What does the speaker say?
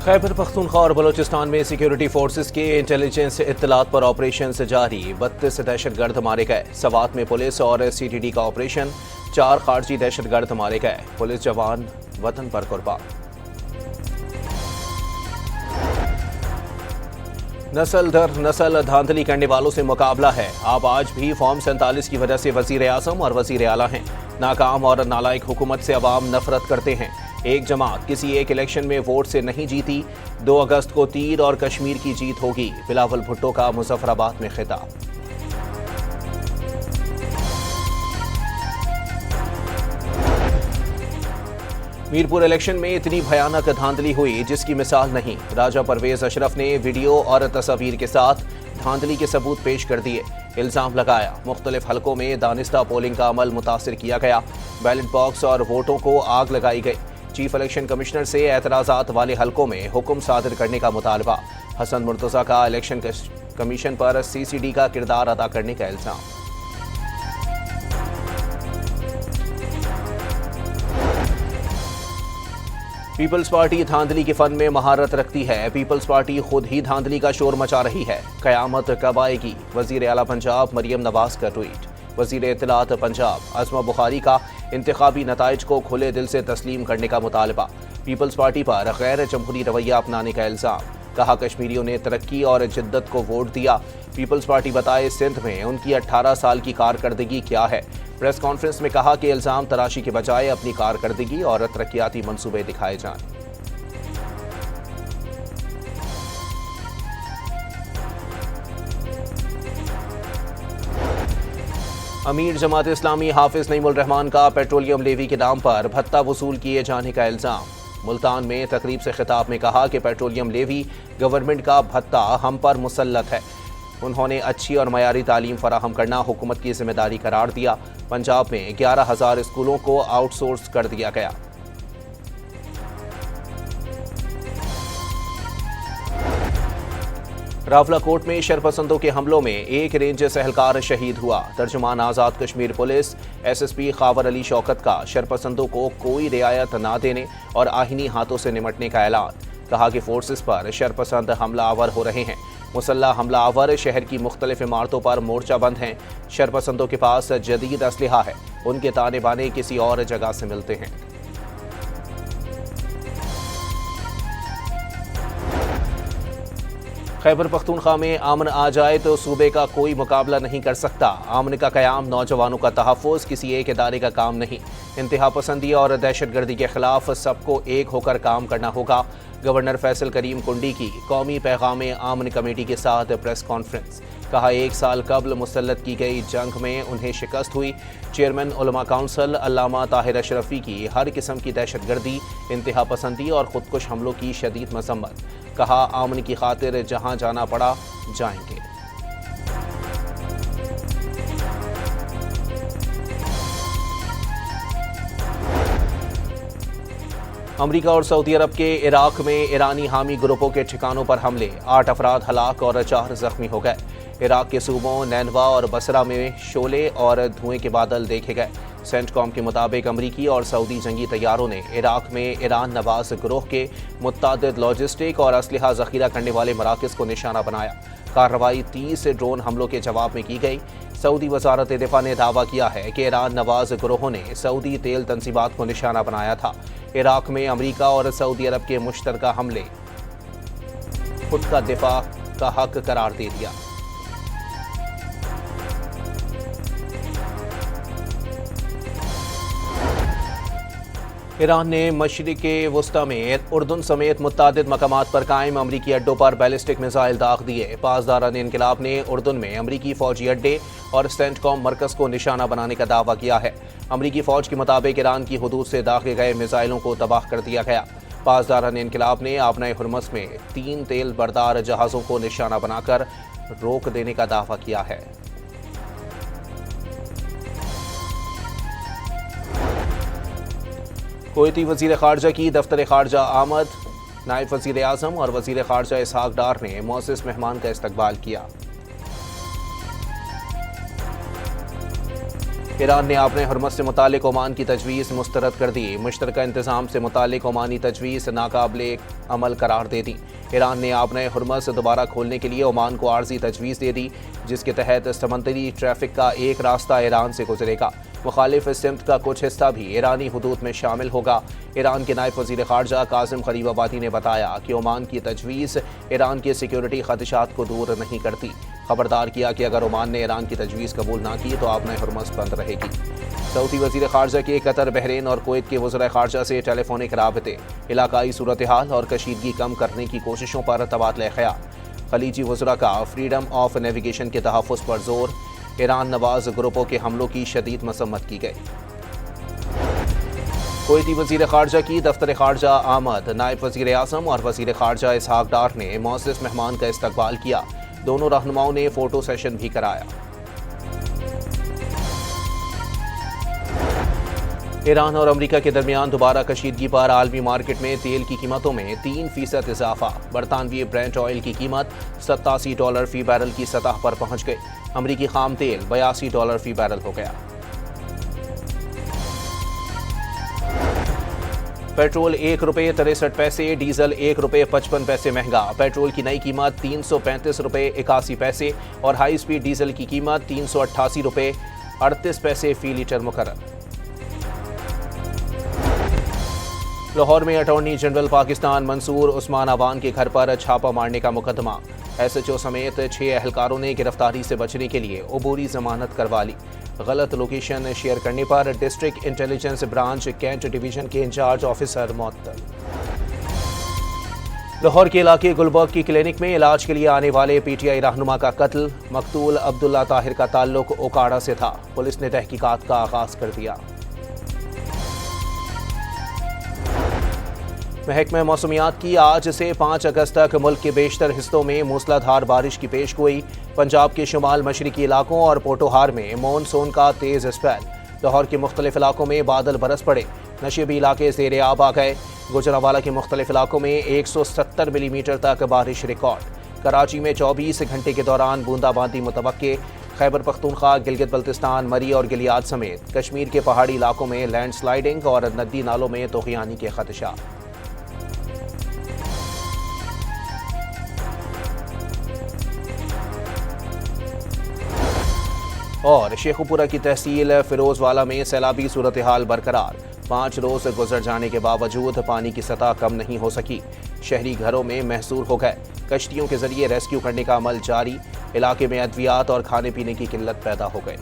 खैबर पख्तूनख्वा और बलोचिस्तान में security forces के इंटेलिजेंस इत्तलात पर ऑपरेशन जारी। 32 दहशतगर्द मारे गए। सवात में पुलिस और सीटीडी का ऑपरेशन। 4 खारजी दहशतगर्द मारे गए। पुलिस जवान वतन पर कुर्बान। नस्ल दर नस्ल धांधली करने वालों से मुकाबला है। आप आज भी फॉर्म 47 की वजह से वजीर आजम और वजीर आला हैं। नाकाम और नालायक हुकूमत से अवाम नफरत करते हैं। एक जमात किसी एक इलेक्शन में वोट से नहीं जीती। 2 अगस्त को तीर और कश्मीर की जीत होगी। बिलावल भुट्टो का मुजफ्फराबाद में खिताब। मीरपुर इलेक्शन में इतनी भयानक धांधली हुई जिसकी मिसाल नहीं। राजा परवेज अशरफ ने वीडियो और तस्वीर के साथ धांधली के सबूत पेश कर दिए। इल्जाम लगाया मुख्तलिफ हलकों में दानिस्ता पोलिंग का अमल मुतासिर किया गया। बैलेट बॉक्स और वोटों को आग लगाई गई। चीफ इलेक्शन कमिश्नर से एतराजात वाले हलकों में हुक्म सादिर करने का मुतालबा। हसन मुर्तजा का इलेक्शन कमीशन पर सीसीडी का किरदार अदा करने का इल्जाम। पीपल्स पार्टी धांधली के फन में महारत रखती है। पीपल्स पार्टी खुद ही धांधली का शोर मचा रही है। कयामत कब आएगी? वजीर आला पंजाब मरियम नवाज का ट्वीट। वजीर इत्तलात पंजाब आजमा बुखारी का इंतखाबी नताइज को खुले दिल से तस्लीम करने का मुतालबा। पीपल्स पार्टी पर गैर जमहूरी रवैया अपनाने का इल्जाम। कहा कश्मीरियों ने तरक्की और जिद्दत को वोट दिया। पीपल्स पार्टी बताए सिंध में उनकी 18 साल की कारकर्दगी क्या है। प्रेस कॉन्फ्रेंस में कहा कि इल्जाम तराशी के बजाय अपनी कारकर्दगी और तरक्याती मंसूबे दिखाए जाएं। अमीर जमात इस्लामी हाफिज नईमुल रहमान का पेट्रोलियम लेवी के नाम पर भत्ता वसूल किए जाने का इल्जाम। मुल्तान में तकरीब से खिताब में कहा कि पेट्रोलियम लेवी गवर्नमेंट का भत्ता हम पर मुसल्लत है। उन्होंने अच्छी और मयारी तालीम फराहम करना हुकूमत की जिम्मेदारी करार दिया। पंजाब में 11,000 स्कूलों को आउटसोर्स कर दिया गया। रावलाकोट में शरपसंदों के हमलों में एक रेंजर एहलकार शहीद हुआ। तर्जुमान आज़ाद कश्मीर पुलिस एसएसपी खावर अली शौकत का शरपसंदों को कोई रियायत ना देने और आहिनी हाथों से निमटने का ऐलान। कहा कि फोर्सेस पर शरपसंद हमलावर हो रहे हैं। मुसल्ला हमलावर शहर की मुख्तलिफ इमारतों पर मोर्चा बंद हैं। शरपसंदों के पास जदीद असलहा है। उनके ताने बाने किसी और जगह से मिलते हैं। खैबर पख्तूनख्वा में अमन आ जाए तो सूबे का कोई मुकाबला नहीं कर सकता। अमन का क़याम नौजवानों का तहफ़्फ़ुज़ किसी एक इदारे का काम नहीं। इंतहा पसंदी और दहशतगर्दी के खिलाफ सबको एक होकर काम करना होगा। गवर्नर फैसल करीम कुंडी की कौमी पैगाम अमन कमेटी के साथ प्रेस कॉन्फ्रेंस। कहा 1 साल कबल मुसल्लत की गई जंग में उन्हें शिकस्त हुई। चेयरमैन उलमा काउंसिल अल्लामा ताहिर अशरफी की हर किस्म की दहशतगर्दी, इंतहा पसंदी और खुदकुश हमलों की शदीद मजम्मत। कहा अमन की खातिर जहां जाना पड़ा जाएंगे। अमरीका और सऊदी अरब के इराक में ईरानी हामी ग्रुपों के ठिकानों पर हमले। 8 अफराद हलाक और 4 जख्मी हो गए। इराक के सूबों नैनवा और बसरा में शोले और धुएं के बादल देखे गए। सेंटकॉम के मुताबिक अमरीकी और सऊदी जंगी तैयारों ने इराक में ईरान नवाज ग्रोह के मुत्तादिद लॉजिस्टिक और असलहा जखीरा करने वाले मराकज़ को निशाना बनाया। कार्रवाई 30 ड्रोन हमलों के जवाब में की गई। सऊदी वजारत दिफा ने दावा किया है कि ईरान नवाज ग्रोह ने सऊदी तेल तंजीमात को निशाना बनाया था। इराक में अमरीका और सऊदी अरब के मुश्तरका हमले खुद का दिफा का हक करार दे दिया। ईरान ने मशरिक़ वस्ता में उर्दुन समेत मुत्तादिद मकामात पर कायम अमरीकी अड्डों पर बैलिस्टिक मिसाइल दाग दिए। पासदारान इनकलाब ने उर्दुन में अमरीकी फौजी अड्डे और सेंटकॉम मरकज़ को निशाना बनाने का दावा किया है। अमरीकी फ़ौज के मुताबिक ईरान की हदूद से दागे गए मिसाइलों को तबाह कर दिया गया। पासदारान इनकलाब ने आबनाए हुरमस में 3 तेल बरदार जहाज़ों को निशाना बनाकर रोक देने का दावा किया है। कुवैती वज़ीर ख़ारजा की दफ्तर ख़ारजा आमद। नायब वज़ीर आज़म और वज़ीर ख़ारजा इसहाक डार ने मुअज़्ज़ज़ मेहमान का इस्तकबाल किया। ईरान ने अपने हुर्मस से मुतालिक ओमान की तजवीज़ मुस्तरद कर दी। मुश्तरका इंतज़ाम से मुतालिक ओमानी तजवीज़ नाकाबिले अमल करार दे दी। ईरान ने अपने हुर्मस दोबारा खोलने के लिए ओमान को आर्जी तजवीज़ दे दी, जिसके तहत समंदरी ट्रैफिक का एक रास्ता ईरान से गुजरेगा। मुखालिफ सिमत का कुछ हिस्सा भी ईरानी हुदूद में शामिल होगा। ईरान के नायब वज़ीर ख़ारजा कासिम गरीबाबादी ने बताया कि ओमान की तजवीज़ ईरान के सिक्योरिटी ख़दशात को दूर नहीं करती। खबरदार किया कि अगर ओमान ने ईरान की तजवीज़ कबूल ना की तो अपना हुर्मस बंद रहेगी। सऊदी वज़ीर ख़ारजा के कतर, बहरीन और कुवैत के वज़ीर ख़ारजा से टेलीफोनिक राबते, इलाकाई सूरत हाल और कशीदगी कम करने की कोशिशों पर तबादला ख़याल। खलीजी वज़रा का फ्रीडम ऑफ नेविगेशन के तहफ़्फ़ुज़ पर जोर। ईरान नवाज ग्रुपों के हमलों की शदीद मसम्मत की गई। कुवैती वज़ीर ख़ारजा की दफ्तर ख़ारजा आमद। नायब वज़ीर आज़म और वज़ीर ख़ारजा इसहाक डार ने मुअज़्ज़ज़ मेहमान का इस्तकबाल किया। दोनों रहनुमाओं ने फ़ोटो सेशन भी कराया। ईरान और अमेरिका के दरमियान दोबारा कशीदगी पर आलमी मार्केट में तेल की कीमतों में 3% इजाफा। बरतानवी ब्रेंट ऑयल की कीमत $87 फी बैरल की सतह पर पहुंच गई। अमरीकी खाम तेल $82 फी बैरल हो गया। पेट्रोल ₹1.63, डीजल ₹1.55 महंगा। पेट्रोल की नई कीमत ₹335.81 और हाई स्पीड डीजल की कीमत ₹388.38 फी लीटर मुकर्रर। लाहौर में अटॉर्नी जनरल पाकिस्तान मंसूर उस्मान अवान के घर पर छापा मारने का मुकदमा। SHO समेत 6 एहलकारों ने गिरफ्तारी से बचने के लिए अबूरी जमानत करवा ली। गलत लोकेशन शेयर करने पर district intelligence branch cantt division के इंचार्ज ऑफिसर मुअत्तल। लाहौर के इलाके गुलबर्ग की क्लिनिक में इलाज के लिए आने वाले PTI रहनुमा का कत्ल। मकतूल अब्दुल्ला ताहिर का ताल्लुक ओकाड़ा से था। पुलिस ने तहकीकात का आगाज कर दिया। महकमा मौसमियात की आज से 5 अगस्त तक मुल्क के बेशतर हिस्सों में मूसलाधार बारिश की पेशगोई। पंजाब के शुमाल मशरकी इलाकों और पोटोहार में मॉनसून का तेज स्पेल। लाहौर के मुख्तलिफ इलाकों में बादल बरस पड़े। नशीबी इलाके ज़ेरे आब आ गए। गुजरांवाला के मुख्तलिफ इलाकों में 170 मिलीमीटर तक बारिश रिकॉर्ड। कराची में 24 घंटे के दौरान बूंदाबांदी मुतवक्के। खैबर पख्तूनख्वा, गिलगित बल्तिस्तान, मरी और गिलियाद समेत कश्मीर के पहाड़ी इलाकों में लैंडस्लाइडिंग और नदी नालों में तूफ़ानी के खदशा। और शेखुपुरा की तहसील फिरोजवाला में सैलाबी सूरत हाल बरकरार। 5 रोज गुजर जाने के बावजूद पानी की सतह कम नहीं हो सकी। शहरी घरों में महसूर हो गए। कश्तियों के जरिए रेस्क्यू करने का अमल जारी। इलाके में अद्वियात और खाने पीने की किल्लत पैदा हो गई।